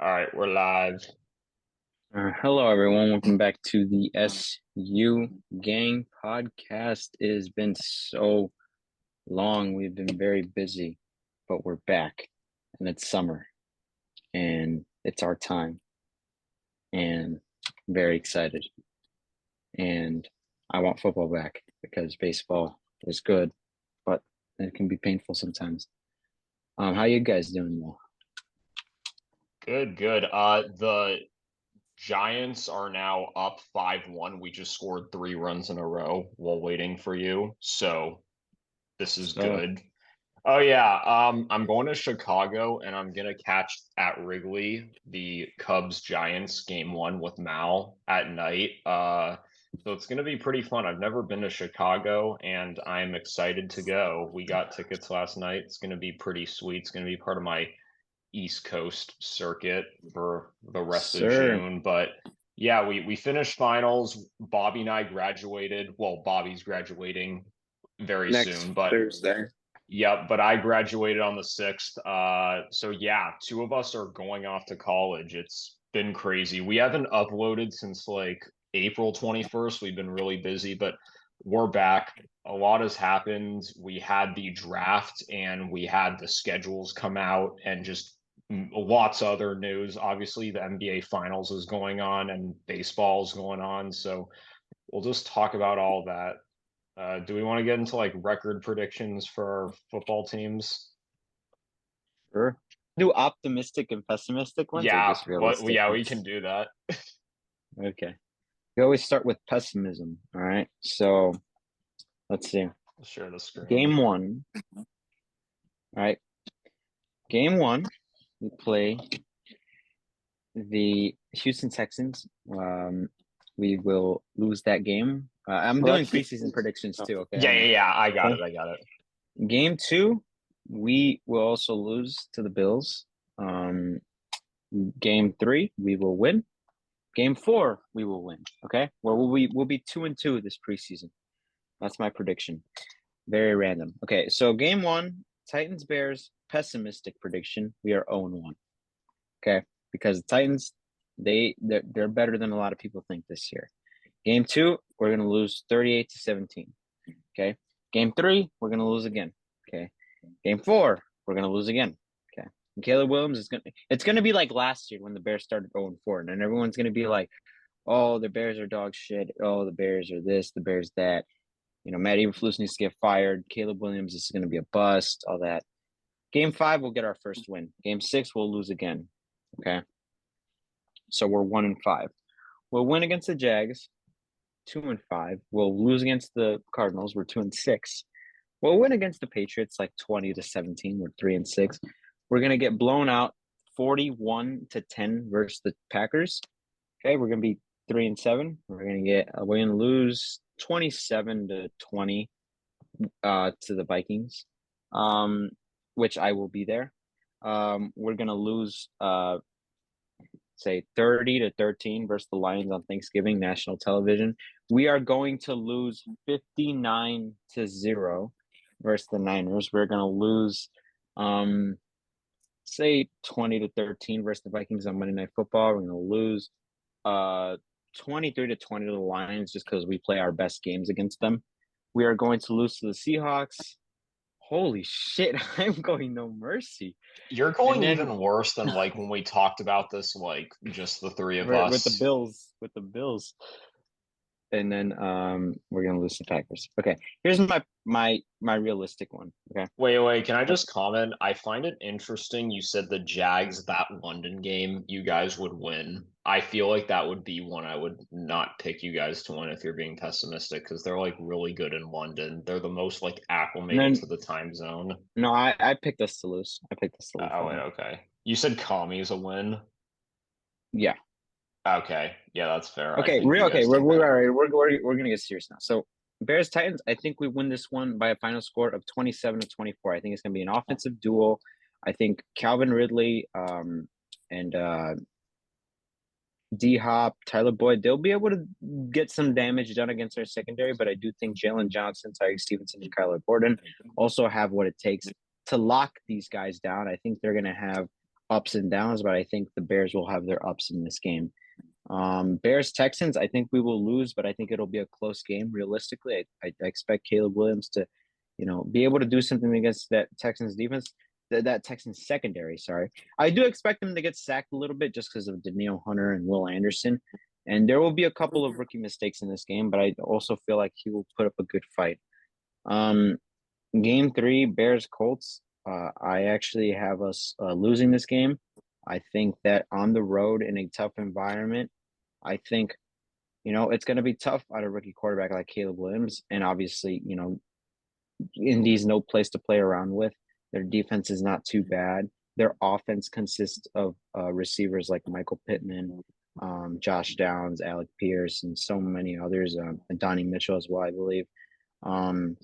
All right, we're live. Hello, everyone. Welcome back to the SU Gang podcast. It has been so long. We've been very busy, but we're back, and it's summer, and it's our time, and I'm very excited. And I want football back because baseball is good, but it can be painful sometimes. How you guys doing, though? Good, good. The Giants are now up 5-1. We just scored 3 runs in a row while waiting for you. So this is So, good. Oh yeah, I'm going to Chicago and I'm gonna catch at Wrigley the Cubs Giants game 1 with Mal at night. So it's gonna be pretty fun. I've never been to Chicago and I'm excited to go. We got tickets last night. It's gonna be pretty sweet. It's gonna be part of my East Coast circuit for the rest of sir, June. But yeah, we finished finals. Bobby and I graduated. Well, Bobby's graduating very next soon, but Thursday. yep, but I graduated on the 6th. So yeah, two of us are going off to college. It's been crazy. We haven't uploaded since like April 21st. We've been really busy, but we're back. A lot has happened. We had the draft and we had the schedules come out and just lots of other news. Obviously, the NBA finals is going on and baseball is going on. So we'll just talk about all that. Do we want to get into like record predictions for our football teams? Sure. Do optimistic and pessimistic ones or Yeah, just what? realistic Yeah, we can ones? do that. Okay. We always start with pessimism. All right. So let's see. I'll share the screen. Game one. All right. Game one, we play the Houston Texans. We will lose that game. I'm Well, doing that's the preseason predictions too. Okay. I Yeah, yeah, know. yeah. I got Okay. it. I got it. Game two, we will also lose to the Bills. Game three, we will win. Game four, we will win. Okay. Well, we'll be 2-2 this preseason. That's my prediction. Very random. Okay, so game one, Titans Bears, pessimistic prediction. We are 0-1. Okay. Because the Titans, they're better than a lot of people think this year. Game two, we're gonna lose 38-17. Okay. Game three, we're gonna lose again. Okay. Game four, we're gonna lose again. Okay. And Caleb Williams is gonna be like last year when the Bears started 0-4, and everyone's gonna be like, oh, the Bears are dog shit. Oh, the Bears are this, the Bears that. Matt Eberflus needs to get fired. Caleb Williams is going to be a bust, all that. Game five, we'll get our first win. Game six, we'll lose again. Okay. So we're 1-5. We'll win against the Jags, 2-5. We'll lose against the Cardinals. We're 2-6. We'll win against the Patriots like 20-17. We're 3-6. We're going to get blown out 41-10 versus the Packers. Okay. We're going to be 3-7. We're going to lose 27-20 to the Vikings, which I will be there. We're gonna lose say 30-13 versus the Lions on Thanksgiving national television. We are going to lose 59-0 versus the Niners. We're gonna lose say 20-13 versus the Vikings on Monday Night Football. We're gonna lose 23-20 to the Lions just because we play our best games against them. We are going to lose to the Seahawks. Holy shit, I'm going no mercy. You're And going then even worse than like when we talked about this, like just the three of with the us. Bills, and then we're gonna lose the Packers. Okay, here's my realistic one. Okay, Wait. Can I just comment? I find it interesting. You said the Jags, that London game, you guys would win. I feel like that would be one I would not pick you guys to win if you're being pessimistic because they're like really good in London. They're the most like and acclimated then to the time zone. no, I picked us to lose. I picked us to lose Oh, that wait, one. okay. You said Kami's a win. Yeah. Okay, yeah, that's fair. I Okay. think you Okay. guys We're did we're all better. right. We're gonna get serious now. So Bears Titans. I think we win this one by a final score of 27-24. I think it's gonna be an offensive duel. I think Calvin Ridley, and D Hop, Tyler Boyd, they'll be able to get some damage done against our secondary, but I do think Jalen Johnson, Tyreek Stevenson, and Kyler Gordon also have what it takes to lock these guys down. I think they're going to have ups and downs, but I think the Bears will have their ups in this game. Bears Texans, I think we will lose, but I think it'll be a close game. Realistically, I expect Caleb Williams to, be able to do something against that Texans defense, that Texans secondary. Sorry, I do expect him to get sacked a little bit just because of Danielle Hunter and Will Anderson, and there will be a couple of rookie mistakes in this game, but I also feel like he will put up a good fight. Um, Game three, Bears Colts. I actually have us losing this game. I think that on the road in a tough environment, I think it's going to be tough on a rookie quarterback like Caleb Williams, and obviously Indy's no place to play around with. Their defense is not too bad. Their offense consists of receivers like Michael Pittman, Josh Downs, Alec Pierce, and so many others, and Donnie Mitchell as well, I believe. Um,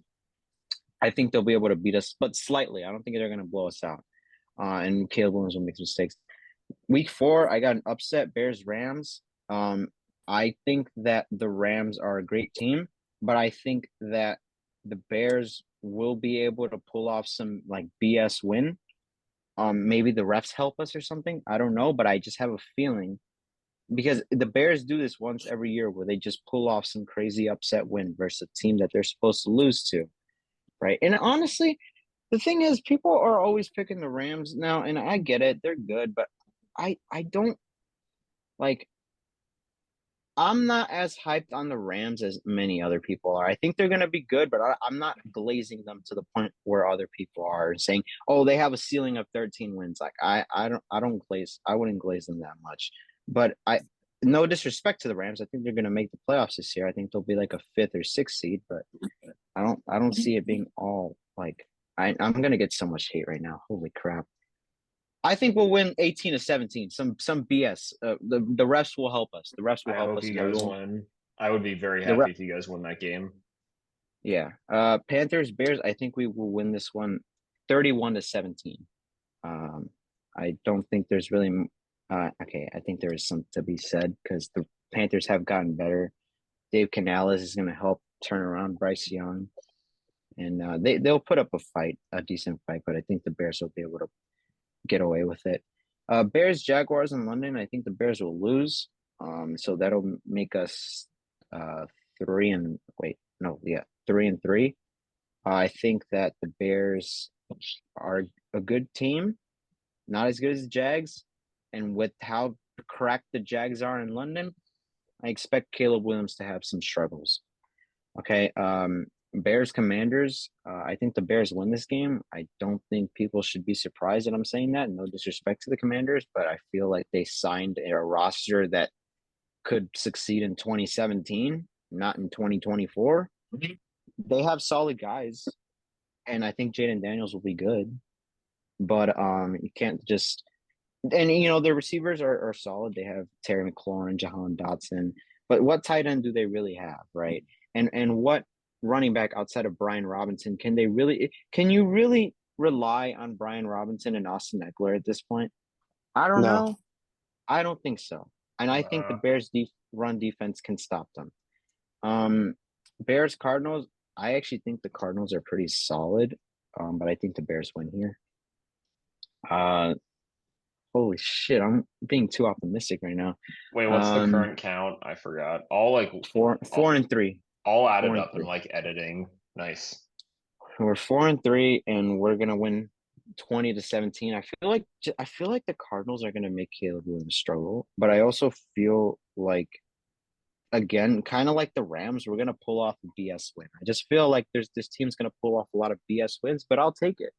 I think they'll be able to beat us, but slightly. I don't think they're going to blow us out. And Caleb Williams will make mistakes. Week 4, I got an upset, Bears Rams. I think that the Rams are a great team, but I think that the Bears will be able to pull off some like BS win. Maybe the refs help us or something. I don't know, but I just have a feeling because the Bears do this once every year where they just pull off some crazy upset win versus a team that they're supposed to lose to, right? And honestly, the thing is, people are always picking the Rams now, and I get it; they're good, but I don't like. I'm not as hyped on the Rams as many other people are. I think they're going to be good, but I'm not glazing them to the point where other people are saying, "Oh, they have a ceiling of 13 wins." Like I wouldn't glaze them that much. But no disrespect to the Rams. I think they're going to make the playoffs this year. I think they'll be like a 5th or 6th seed, but I don't see it being all like I'm going to get so much hate right now. Holy crap. I think we'll win 18-17. Some BS. The refs will help us. The refs will I help hope us, you and we guys will. win. I would be very The happy ref, if you guys win that game. yeah. Panthers Bears. I think we will win this one, 31-17. Um, I don't think there's really. Okay, I think there is some to be said because the Panthers have gotten better. Dave Canales is going to help turn around Bryce Young, and they'll put up a decent fight. But I think the Bears will be able to get away with it. Bears Jaguars in London. I think the Bears will lose. So that'll make us 3-3. I think that the Bears are a good team, not as good as the Jags, and with how cracked the Jags are in London, I expect Caleb Williams to have some struggles. Okay. Bears Commanders. I think the Bears win this game. I don't think people should be surprised that I'm saying that. No disrespect to the Commanders, but I feel like they signed a roster that could succeed in 2017, not in 2024. They have solid guys, and I think Jaden Daniels will be good. But you can't just and their receivers are solid. They have Terry McLaurin, Jahan Dotson, but what tight end do they really have, right? And what running back outside of Brian Robinson can you really rely on Brian Robinson and Austin Eckler at this point? I don't No. know. I don't think so. And I think the Bears run defense can stop them. Bears Cardinals, I actually think the Cardinals are pretty solid. But I think the Bears win here. Holy shit, I'm being too optimistic right now. Wait, what's the current count? I forgot. All like Four and three. all added 4 and up in 3. like editing. Nice. We're 4 and 3, and we're gonna win 20-17. I feel like the Cardinals are gonna make Caleb Williams struggle, but I also feel like again, kind of like the Rams, we're gonna pull off a BS win. I just feel like this team's gonna pull off a lot of BS wins, but I'll take it.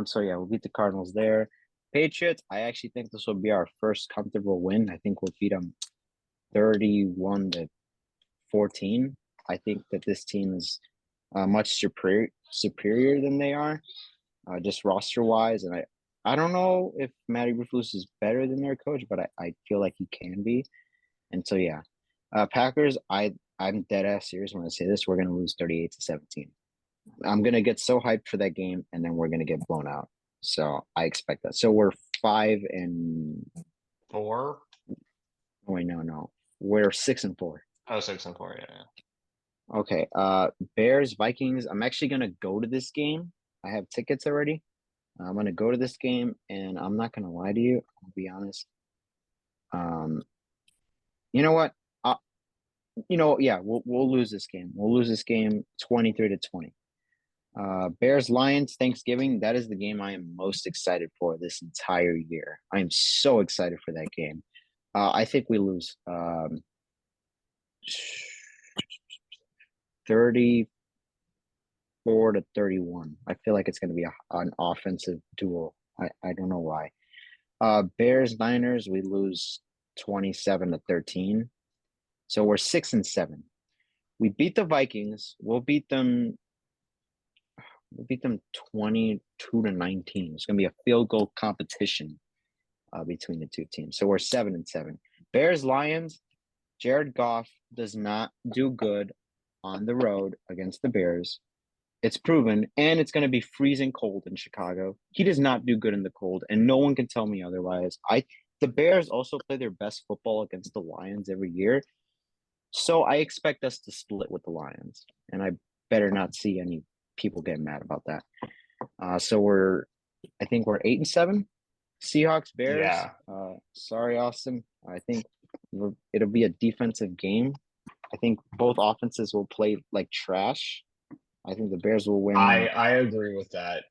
So yeah, we'll beat the Cardinals there. Patriots, I actually think this will be our first comfortable win. I think we'll beat them 31-14. I think that this team is much superior than they are, just roster wise. And I don't know if Matty Rufus is better than their coach, but I feel like he can be. And so yeah, Packers, I'm dead ass serious when I say this. We're gonna lose 38-17. I'm gonna get so hyped for that game, and then we're gonna get blown out. So I expect that. So we're 5-4. 4? Oh, wait, no. We're 6-4. Oh, 6-4, yeah. Okay. Bears, Vikings. I'm actually gonna go to this game. I have tickets already. I'm gonna go to this game, and I'm not gonna lie to you. I'll be honest. Um, you know what? Yeah, we'll lose this game. We'll lose this game 23-20. Bears Lions Thanksgiving. That is the game I am most excited for this entire year. I am so excited for that game. I think we lose 34-31. I feel like it's going to be an offensive duel. I don't know why. Bears Niners, we lose 27-13. So we're 6-7. We beat the Vikings. We'll beat them 22-19. It's going to be a field goal competition between the two teams. So we're 7-7. Bears Lions. Jared Goff does not do good on the road against the Bears. It's proven, and it's going to be freezing cold in Chicago. He does not do good in the cold, and no one can tell me otherwise. The Bears also play their best football against the Lions every year, so I expect us to split with the Lions, and I better not see any people getting mad about that. I think we're 8-7. Seahawks Bears. Yeah. Sorry, Austin. I think it'll be a defensive game. I think both offenses will play like trash. I think the Bears will win. I agree with that.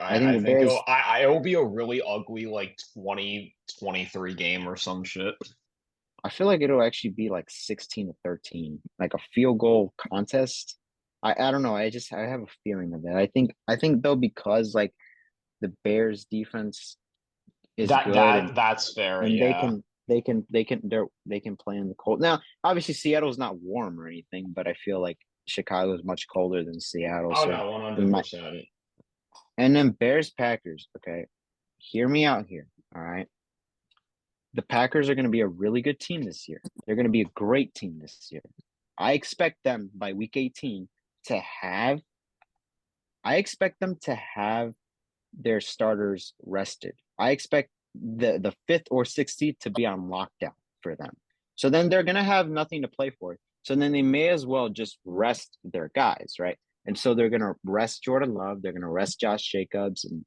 I think I the think Bears. it'll be a really ugly like 2023 game or some shit. I feel like it'll actually be like 16-13, like a field goal contest. I don't know. I have a feeling of that. I think though, because like the Bears defense is good, and That's fair, and yeah. they can play in the cold. Now, obviously Seattle's not warm or anything, but I feel like Chicago is much colder than Seattle. Oh So no, we might. 100%. And then Bears Packers. Okay, hear me out here. All right. The Packers are going to be a really good team this year. They're going to be a great team this year. I expect them by week 18 to have I expect them to have their starters rested. I expect the fifth or sixth seed to be on lockdown for them. So then they're gonna have nothing to play for. So then they may as well just rest their guys, right? And so they're gonna rest Jordan Love, they're gonna rest Josh Jacobs, and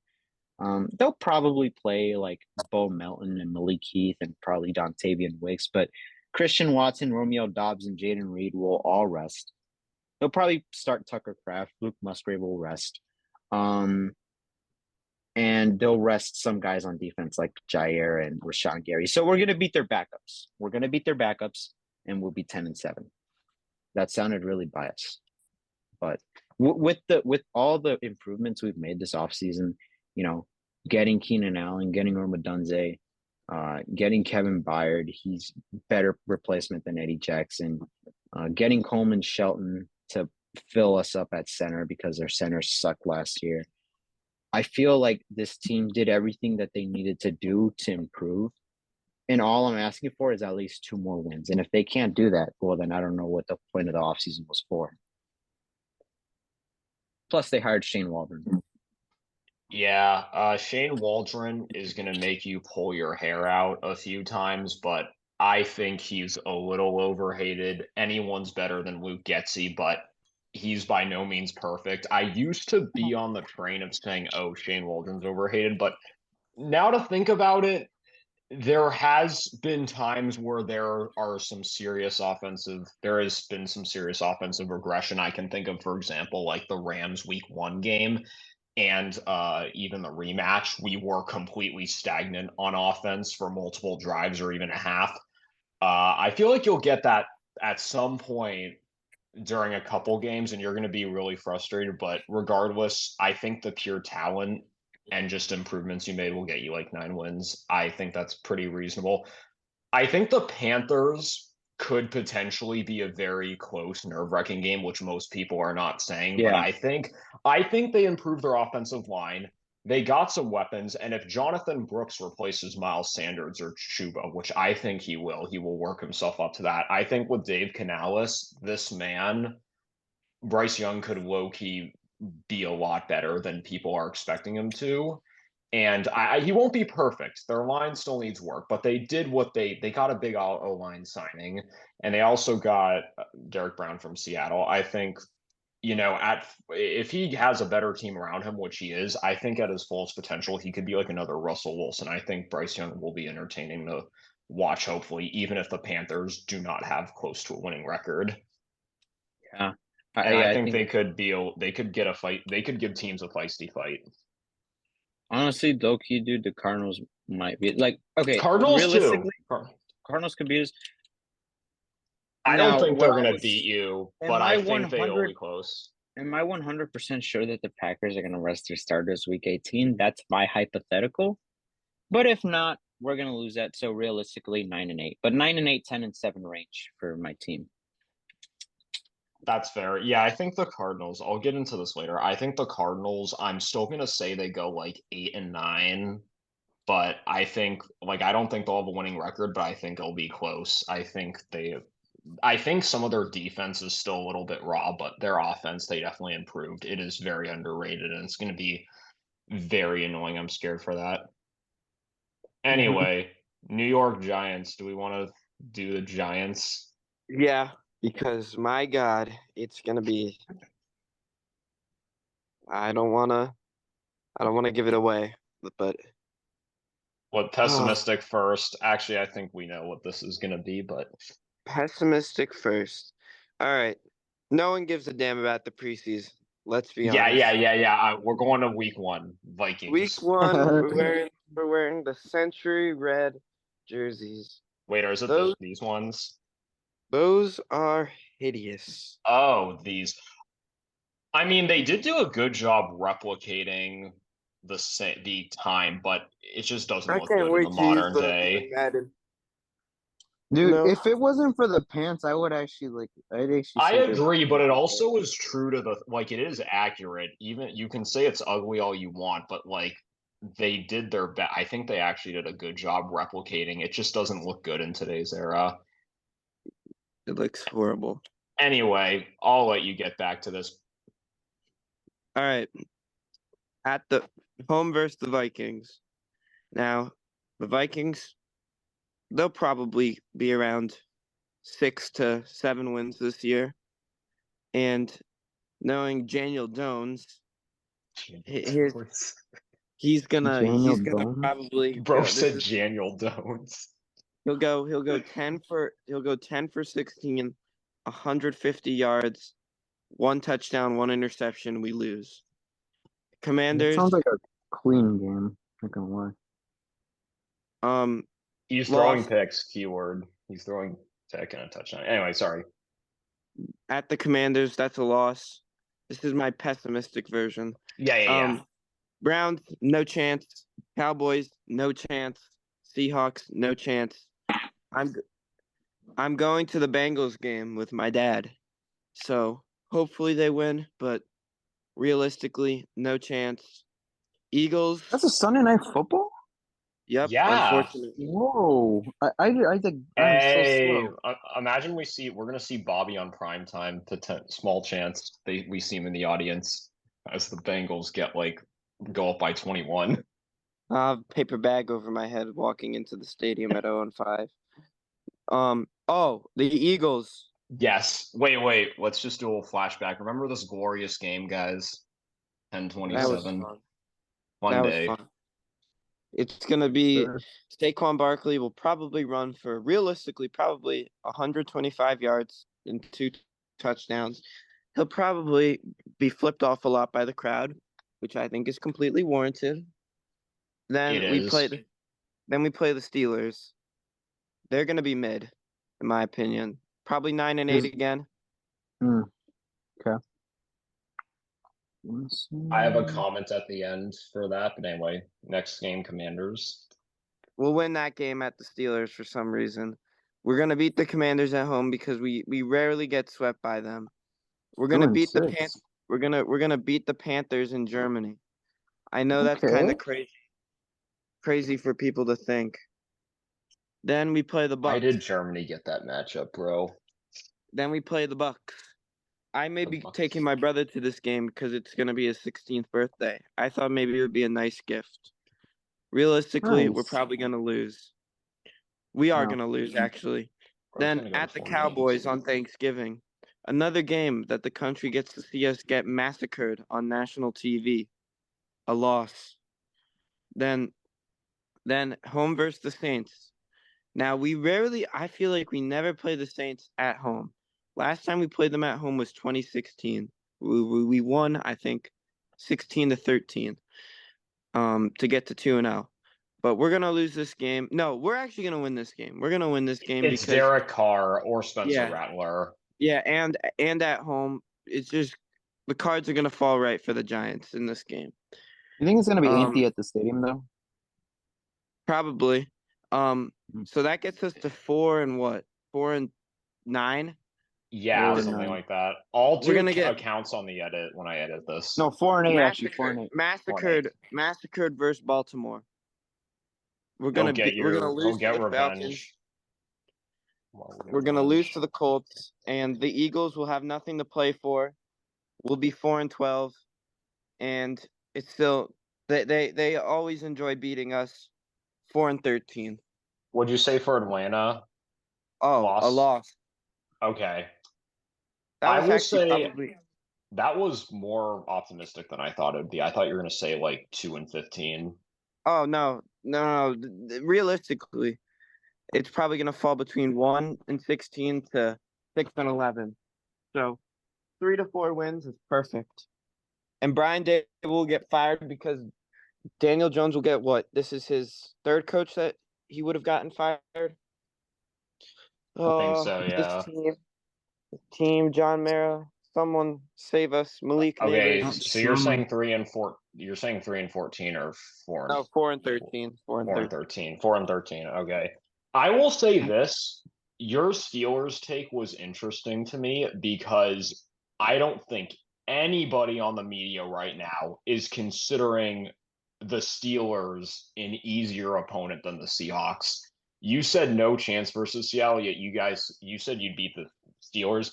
they'll probably play like Bo Melton and Malik Heath and probably Dontavian Wicks, but Christian Watson, Romeo Dobbs, and Jaden Reed will all rest. They'll probably start Tucker Craft. Luke Musgrave will rest. Um, and they'll rest some guys on defense like Jair and Rashawn Gary. So we're gonna beat their backups. We're gonna beat their backups, and we'll be 10-7. That sounded really biased, but with all the improvements we've made this offseason, you know, getting Keenan Allen, getting Roma Dunze, getting Kevin Byard, he's better replacement than Eddie Jackson. Getting Coleman Shelton to fill us up at center because their centers sucked last year. I feel like this team did everything that they needed to do to improve. And all I'm asking for is at least 2 more wins. And if they can't do that, well, then I don't know what the point of the offseason was for. Plus, they hired Shane Waldron. Yeah, Shane Waldron is going to make you pull your hair out a few times, but I think he's a little overhated. Anyone's better than Luke Getzey, but he's by no means perfect. I used to be on the train of saying, oh, Shane Waldron's overhated, but now to think about it, there has been times where there has been some serious offensive regression. I can think of, for example, like the Rams week 1 game and even the rematch, we were completely stagnant on offense for multiple drives or even a half. I feel like you'll get that at some point during a couple games, and you're going to be really frustrated. But regardless, I think the pure talent and just improvements you made will get you like 9 wins. I think that's pretty reasonable. I think the Panthers could potentially be a very close, nerve-wracking game, which most people are not saying. But Yeah. I think they improved their offensive line. They got some weapons, and if Jonathan Brooks replaces Miles Sanders or Chuba, which I think he will work himself up to that. I think with Dave Canales, this man, Bryce Young could low key be a lot better than people are expecting him to. And he won't be perfect. Their line still needs work, but they did what they got a big O line signing, and they also got Derek Brown from Seattle. I think you know, at if he has a better team around him, which he is, I think at his fullest potential, he could be like another Russell Wilson. I think Bryce Young will be entertaining to watch, hopefully, even if the Panthers do not have close to a winning record. Yeah. And I I think think they could get a fight. They could give teams a feisty fight. honestly, low key, dude, the Cardinals might be like okay. Cardinals too. Realistically, Cardinals could be. I don't Now, think what they're I gonna beat was, you, am but I I think they'll 100, be close. am I 100% sure that the Packers are going to rest their starters week 18? That's my hypothetical. But if not, we're going to lose that. So realistically, 9-8, but 9-8, 10-7 range for my team. That's fair. Yeah, I think the Cardinals, I'll get into this later. I think the Cardinals, I'm still gonna say they go like 8-9, but I think like I don't think they'll have a winning record, but I think it'll be close. I think some of their defense is still a little bit raw, but their offense they definitely improved. It is very underrated and it's gonna be very annoying. I'm scared for that. Anyway, New York Giants. Do we want to do the Giants? Yeah, because my God, it's gonna be. I don't wanna. I don't wanna give it away, but What oh, pessimistic first? Actually, I think we know what this is gonna be, but pessimistic first. All right. No one gives a damn about the preseason. Let's be honest. yeah. We're going to week one, Week Vikings. one, we're wearing the century red jerseys. Wait, or is it Those these ones? those are hideous. Oh, these. I mean, they did do a good job replicating the time, but it just doesn't I look can't good in the wait to use modern those in day. Madden. Dude, No, if it wasn't for the pants, I would actually like. I'd actually I say they're agree, but it pretty also is true to the like it is accurate. Even you can say it's ugly all you want, but like they did their best. I think they actually did a good job replicating. It just doesn't look good in today's era. it looks horrible. Anyway, I'll let you get back to this. All right, at the home versus the Vikings. Now, the Vikings, they'll probably be around 6 to 7 wins this year. And knowing Daniel Jones, his Daniel he's gonna Jones. probably Bro go. This said is Daniel Jones. he'll go 10 for 16, 150 yards, one touchdown, one interception. We lose. That sounds Commanders, like a clean game. Not gonna lie. um, He's throwing lost picks, keyword. He's throwing pick and a touchdown. Anyway, sorry. at the Commanders. That's a loss. This is my pessimistic version. Yeah. Browns, no chance. Cowboys, no chance. Seahawks, no chance. I'm I'm going to the Bengals game with my dad. So hopefully they win, but realistically, no chance. Eagles, That's a Sunday night football. yep, Yeah. unfortunately. Whoa! I think I'm so Hey, slow. imagine we're gonna see Bobby on prime time. Small chance we see him in the audience as the Bengals get like go up by 21. Paper bag over my head walking into the stadium at 0-5. The Eagles. Yes. Wait. Let's just do a little flashback. Remember this glorious game, guys? That was 10-27. fun. One That was day. fun. It's gonna be Sure. Saquon Barkley will probably run for realistically probably 125 yards and 2 touchdowns. He'll probably be flipped off a lot by the crowd, which I think is completely warranted. It Then we play is. the then we play the Steelers. They're gonna be mid, in my opinion. Probably 9-8 Is again. okay. Let's I have a see. comment at the end for that, but anyway, next game, Commanders. We'll win that game at the Steelers for some reason. We're gonna beat the Commanders at home because we rarely get swept by them. We're Two gonna and beat the six. we're gonna beat the Panthers in Germany. I know that's kind Okay. of crazy for people to think. Then we play the Why Bucks. did Germany get that matchup, bro? Then we play the Bucks. I may The be Bucks. taking my brother to this game because it's gonna be his 16th birthday. I thought maybe it would be a nice gift. Realistically, we're Nice. probably gonna lose. We are Wow. gonna lose actually. Bro's Then gonna go to at the 4 games. Cowboys on Thanksgiving. Another game that the country gets to see us get massacred on national TV. A loss. Then home versus the Saints. Now I feel like we never play the Saints at home. Last time we played them at home was 2016. We won, I think, 16-13, to get to 2-0. But we're gonna lose this game. No, we're actually gonna win this game. We're gonna win this game It's because Derek Carr or Spencer Yeah. Rattler. yeah, and at home, it's just the cards are gonna fall right for the Giants in this game. You think it's gonna be empty Um, at the stadium though? Probably. So that gets us to 4-9. Yeah, Or something nine. like that. I'll We're do gonna get accounts on the edit when I edit this. No, 4-8 actually. 4-8. massacred versus Baltimore. We're gonna He'll lose to get the Falcons. revenge. We're gonna lose to the Colts, and the Eagles will have nothing to play for. We'll be 4-12, and it's still they always enjoy beating us. 4-13. What'd you say for Atlanta? Oh, a loss. Okay. That I was will actually say probably that was more optimistic than I thought it would be. I thought you were gonna say like 2-15. Oh no. Realistically, it's probably gonna fall between 1-16 to 6-11. So 3 to 4 wins is perfect. And Brian Day will get fired because Daniel Jones will get what? This is his third coach that he would have gotten fired. I think so, yeah. This team, John Mara, someone save us, Malik Okay, Neighbors. so you're saying 3-4. You're saying 3-14 or 4 No, 4-13. 4-13. 4-13. Okay. I will say this. Your Steelers take was interesting to me because I don't think anybody on the media right now is considering the Steelers an easier opponent than the Seahawks. You said no chance versus Seattle, yet you said you'd beat the Steelers.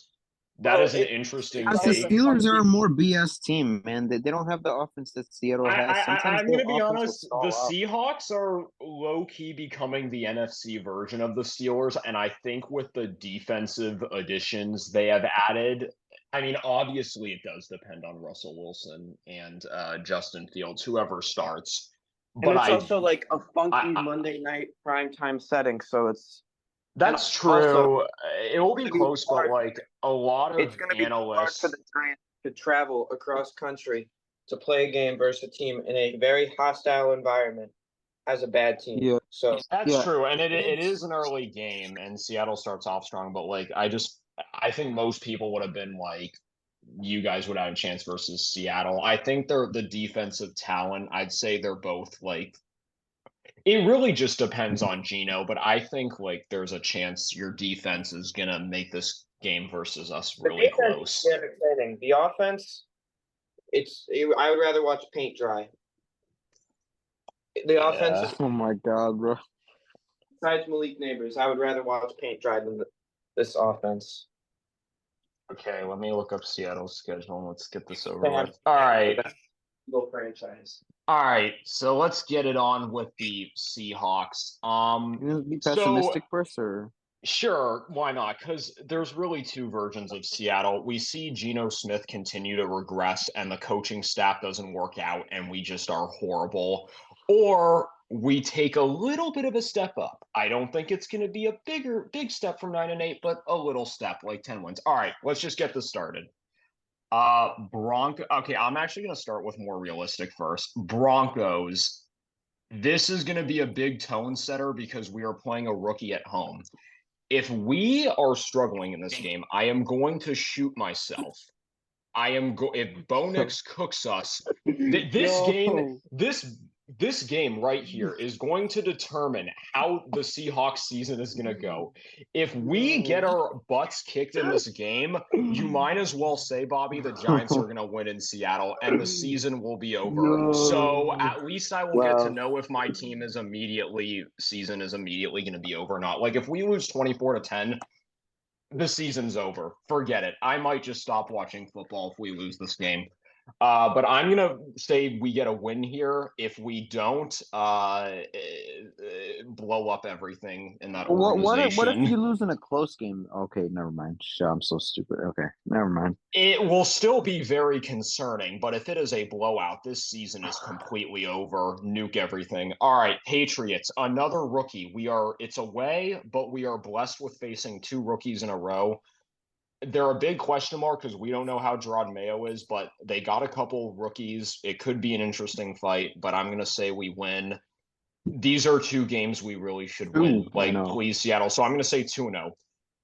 That is an interesting Because the take. Steelers are a more BS team, man. They don't have the offense that Seattle has. Sometimes I'm their going to be offense will honest. The stall out. Seahawks are low key becoming the NFC version of the Steelers. And I think with the defensive additions they have added, I mean, obviously it does depend on Russell Wilson and Justin Fields, whoever starts. And But it's also like a funky I- Monday night primetime setting, so that's true. also, It will be gonna be close, but hard. like a lot It's of going to be hard for analysts. the Giants to travel across country to play a game versus a team in a very hostile environment as a bad team. Yeah. So That's Yeah. true, and it is an early game, and Seattle starts off strong. But like, I think most people would have been like, you guys would have a chance versus Seattle. I think they're the defensive talent. I'd say they're both like. It really just depends on Gino, but I think like there's a chance your defense is gonna make this game versus us really close. is exciting. The offense, I would rather watch paint dry. The offense is, Oh my god, bro. besides Malik Neighbors, I would rather watch paint dry than this offense. Okay, let me look up Seattle's schedule and let's get this over They have- with. All right. Go franchise. All right, so let's get it on with the Seahawks. You gonna be pessimistic first, or Sure, why not? Because there's really two versions of Seattle. We see Geno Smith continue to regress and the coaching staff doesn't work out and we just are horrible. Or we take a little bit of a step up. I don't think it's going to be a big step from 9-8, but a little step, like 10 wins. All right, let's just get this started. Okay, I'm actually going to start with more realistic first. Broncos. This is going to be a big tone setter because we are playing a rookie at home. If we are struggling in this game, I am going to shoot myself. If Bo Nix cooks us, this game right here is going to determine how the Seahawks season is going to go. If we get our butts kicked in this game, you might as well say, Bobby, the Giants are going to win in Seattle and the season will be over. No. So at least I will get to Wow. know if my team season is immediately going to be over or not. Like if we lose 24-10, the season's over. Forget it. I might just stop watching football if we lose this game. But I'm gonna say we get a win here. If we don't, blow up everything in that What organization. if you lose in a close game? Okay, never mind. Shit, I'm so stupid. Okay, never mind. It will still be very concerning, but if it is a blowout, this season is completely over. Nuke everything. All right, Patriots, another rookie. It's away, but we are blessed with facing 2 rookies in a row. They're a big question mark because we don't know how Gerard Mayo is, but they got a couple rookies. It could be an interesting fight, but I'm going to say we win. These are 2 games we really should win. Like, 2-0. please, Seattle. So I'm going to say 2-0.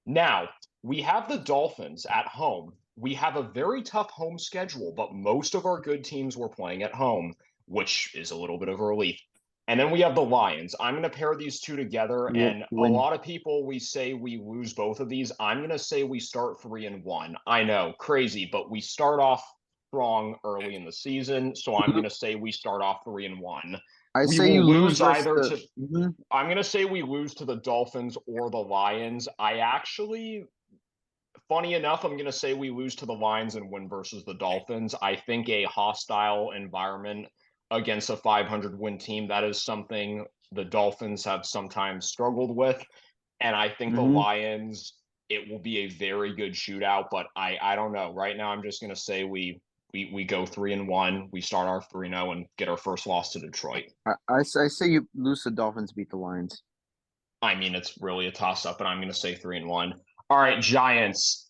Now, we have the Dolphins at home. We have a very tough home schedule, but most of our good teams were playing at home, which is a little bit of a relief. And then we have the Lions. I'm going to pair these 2 together, and a Win. lot of people, we say we lose both of these. I'm going to say we start 3-1. I know, crazy, but we start off strong early in the season, so I'm going to say we start off 3-1. I We say will you lose versus either the. to Mhm. I'm going to say we lose to the Dolphins or the Lions. Funny enough, I'm going to say we lose to the Lions and win versus the Dolphins. I think a hostile environment against a 500-win team, that is something the Dolphins have sometimes struggled with. And I think the Lions, it will be a very good shootout, but I don't know. Right now, I'm just going to say we go 3-1. We start our 3-0 and get our first loss to Detroit. I say you lose the Dolphins, beat the Lions. I mean, it's really a toss-up, but I'm going to say 3-1. All right, Giants.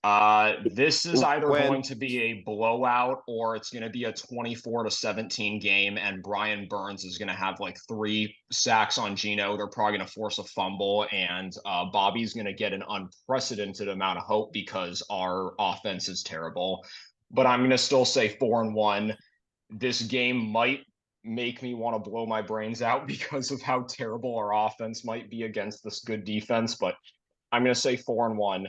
This is either Win. going to be a blowout or it's going to be a 24-17 game, and Brian Burns is going to have like 3 sacks on Geno. They're probably going to force a fumble, and Bobby's going to get an unprecedented amount of hope because our offense is terrible. But I'm going to still say 4-1. This game might make me want to blow my brains out because of how terrible our offense might be against this good defense, but I'm going to say 4-1.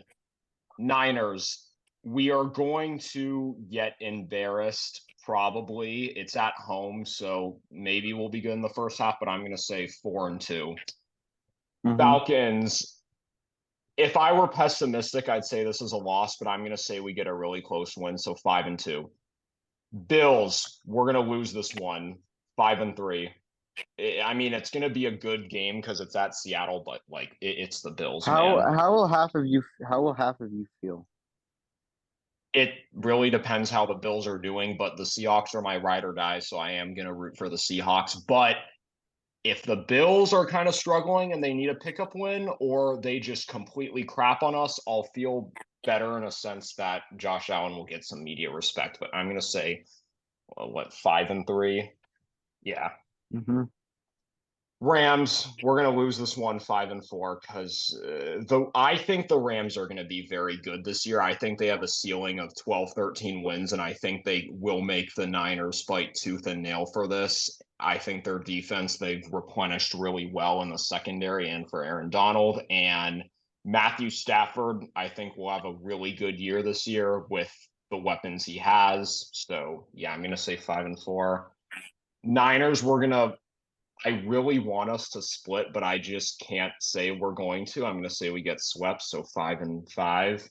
Niners, we are going to get embarrassed probably. It's at home, so maybe we'll be good in the first half, but I'm going to say 4-2. Falcons, if I were pessimistic, I'd say this is a loss, but I'm going to say we get a really close win, so 5-2. Bills, we're going to lose this one, 5-3. I mean, it's going to be a good game because it's at Seattle, but like it's the Bills, man. How will half of you feel? It really depends how the Bills are doing, but the Seahawks are my ride or die, so I am going to root for the Seahawks. But if the Bills are kind of struggling and they need a pickup win, or they just completely crap on us, I'll feel better in a sense that Josh Allen will get some media respect. But I'm going to say, 5-3? Yeah. Rams, we're going to lose this one 5-4 because I think the Rams are going to be very good this year. I think they have a ceiling of 12-13 wins, and I think they will make the Niners fight tooth and nail for this. I think their defense, they've replenished really well in the secondary and for Aaron Donald. And Matthew Stafford, I think, will have a really good year this year with the weapons he has. So, yeah, I'm going to say 5-4. Niners, I really want us to split, but I just can't say we're going to. I'm going to say we get swept, so 5-5.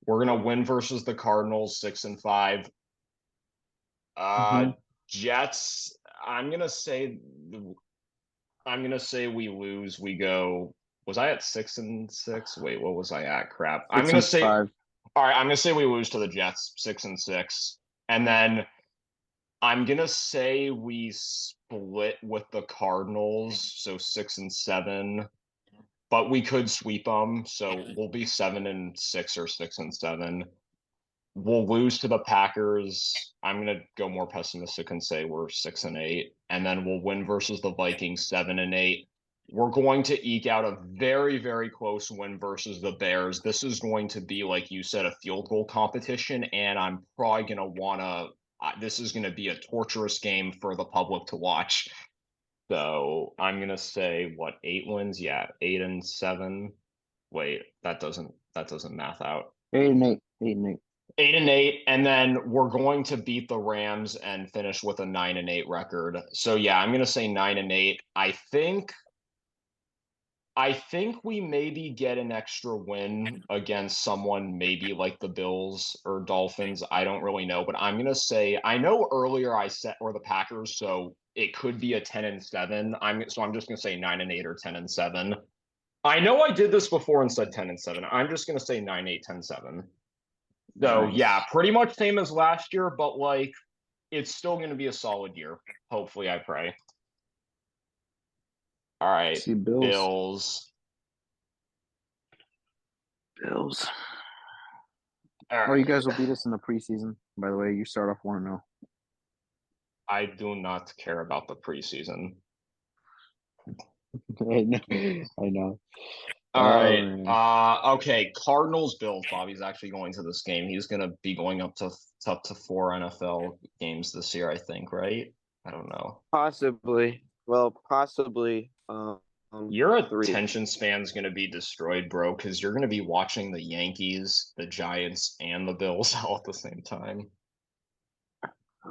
We're going to win versus the Cardinals, 6-5. Jets, I'm going to say we lose. We go. Was I at 6-6? Wait, what was I at? Crap. I'm going to say. 5. All right, I'm going to say we lose to the Jets, 6-6, and then I'm going to say we split with the Cardinals, so 6-7, but we could sweep them, so we'll be 7-6 or 6-7. We'll lose to the Packers. I'm going to go more pessimistic and say we're 6-8, and then we'll win versus the Vikings 7-8. We're going to eke out a very, very close win versus the Bears. This is going to be, like you said, a field goal competition, and I'm probably going to want to this is going to be a torturous game for the public to watch. So I'm going to say 8 wins? Yeah, 8-7. Wait, that doesn't math out. 8-8. 8-8. 8-8, and then we're going to beat the Rams and finish with a 9-8 record. So yeah, I'm going to say 9-8. I think we maybe get an extra win against someone maybe like the Bills or Dolphins. I don't really know, but I'm going to say, I know earlier I said, or the Packers, so it could be a 10-7. So I'm just gonna say 9-8 or 10-7. I know I did this before and said 10-7. I'm just gonna say 9-8, 10-7. So Nice. yeah, pretty much same as last year, but like it's still gonna be a solid year. Hopefully, I pray. All right, See Bills. Bills. Bills. All Oh, you right. guys will beat us in the preseason. By the way, you start off 1-0. I do not care about the preseason. I know. I know. All Oh, right. man. Okay. Cardinals Bills. Bobby's actually going to this game. He's gonna be going up to 4 NFL games this year, I think, right? I don't know. Possibly. Well, possibly. Your 3. attention span's gonna be destroyed, bro, because you're gonna be watching the Yankees, the Giants, and the Bills all at the same time.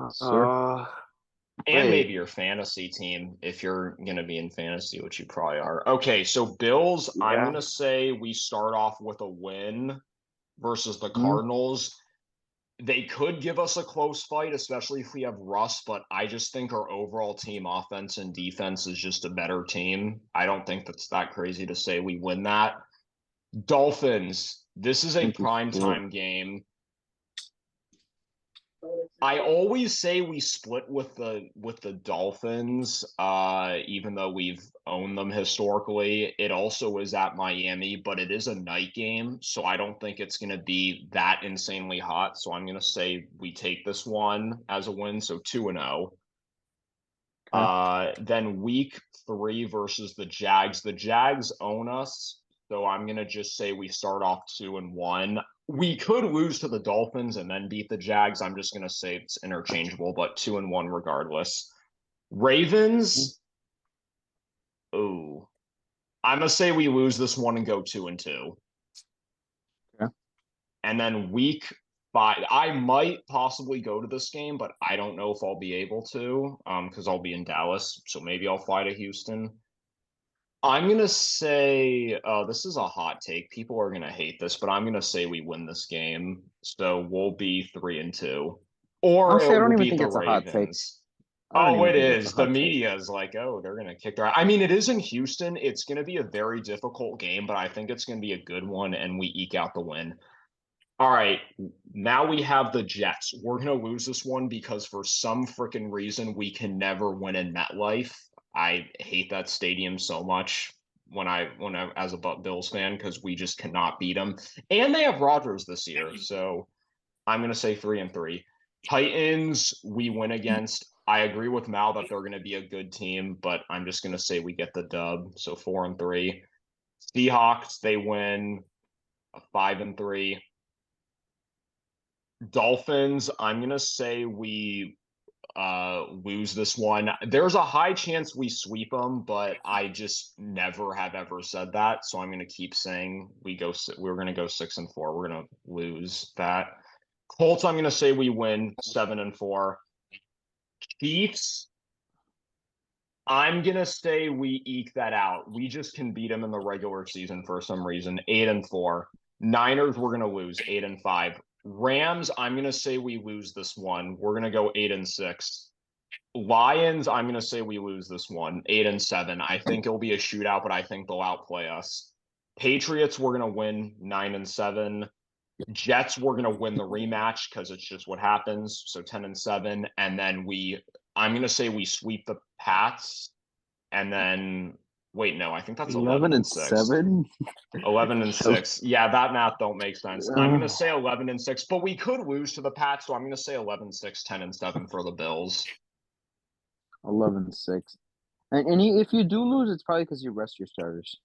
Sir. And Wait. maybe your fantasy team, if you're gonna be in fantasy, which you probably are. Okay, so Bills, I'm Yeah. gonna say we start off with a win versus the Hmm? Cardinals. They could give us a close fight, especially if we have Russ, but I just think our overall team offense and defense is just a better team. I don't think that's that crazy to say we win that. Dolphins, this is a Thank you for it. primetime game. I always say we split with the Dolphins, even though we've owned them historically. It also is at Miami, but it is a night game, so I don't think it's going to be that insanely hot. So I'm going to say we take this one as a win, so 2-0. Then week 3 versus the Jags. The Jags own us, so I'm gonna just say we start off 2-1. We could lose to the Dolphins and then beat the Jags. I'm just gonna say it's interchangeable, but 2-1 regardless. Ravens. Oh, I'm gonna say we lose this one and go 2-2. Okay. And then week 5, I might possibly go to this game, but I don't know if I'll be able to, because I'll be in Dallas, so maybe I'll fly to Houston. I'm gonna say, this is a hot take. People are gonna hate this, but I'm gonna say we win this game, so we'll be 3-2, or Honestly, I it don't will even beat think the it's a hot take. Ravens. I don't Oh, even it think it's a is. The hot take. media is like, oh, they're gonna kick their. I mean, it is in Houston. It's gonna be a very difficult game, but I think it's gonna be a good one, and we eke out the win. All right, now we have the Jets. We're gonna lose this one because for some freaking reason we can never win in MetLife. I hate that stadium so much when I as a Bills fan because we just cannot beat them. And they have Rodgers this year, so I'm gonna say 3-3. Titans, we win against. I agree with Mal that they're gonna be a good team, but I'm just gonna say we get the dub, so 4-3. Seahawks, they win 5-3. Dolphins, I'm gonna say we lose this one. There's a high chance we sweep them, but I just never have ever said that, so I'm gonna keep saying we're gonna go 6-4. We're gonna lose that. Colts, I'm gonna say we win 7-4. Chiefs, I'm gonna say we eke that out. We just can beat them in the regular season for some reason. 8-4. Niners, we're gonna lose 8-5. Rams, I'm gonna say we lose this one. We're gonna go 8-6. Lions, I'm gonna say we lose this one. 8-7. I think it'll be a shootout, but I think they'll outplay us. Patriots, we're gonna win 9-7. Jets, we're gonna win the rematch because it's just what happens. So 10-7, and then I'm gonna say we sweep the Pats, and then wait, no, I think that's 11-6. 11-7. 11-6. Yeah, that math don't make sense. I'm gonna say 11-6, but we could lose to the Pats, so I'm gonna say 11-6, 10-7 for the Bills. 11-6. And if you do lose, it's probably because you rest your starters.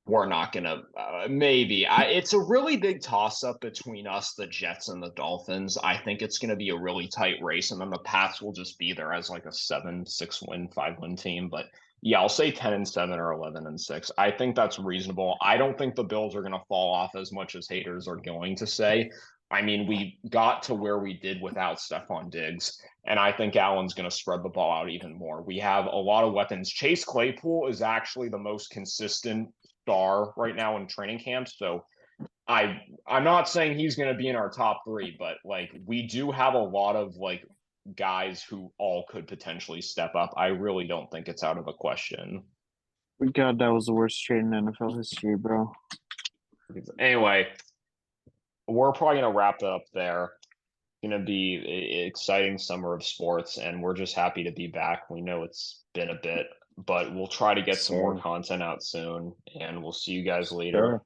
We're not gonna maybe. It's a really big toss up between us, the Jets, and the Dolphins. I think it's gonna be a really tight race, and then the Pats will just be there as like a 7-6 win, 5-win team. But yeah, I'll say 10-7 or 11-6. I think that's reasonable. I don't think the Bills are gonna fall off as much as haters are going to say. I mean, we got to where we did without Stephon Diggs, and I think Allen's going to spread the ball out even more. We have a lot of weapons. Chase Claypool is actually the most consistent star right now in training camp. So I'm not saying he's going to be in our top 3, but like we do have a lot of like guys who all could potentially step up. I really don't think it's out of the question. God, that was the worst trade in NFL history, bro. Anyway, we're probably gonna wrap it up there. Gonna be an exciting summer of sports, and we're just happy to be back. We know it's been a bit, but we'll try to get some more Sure. content out soon, and we'll see you guys later. Sure.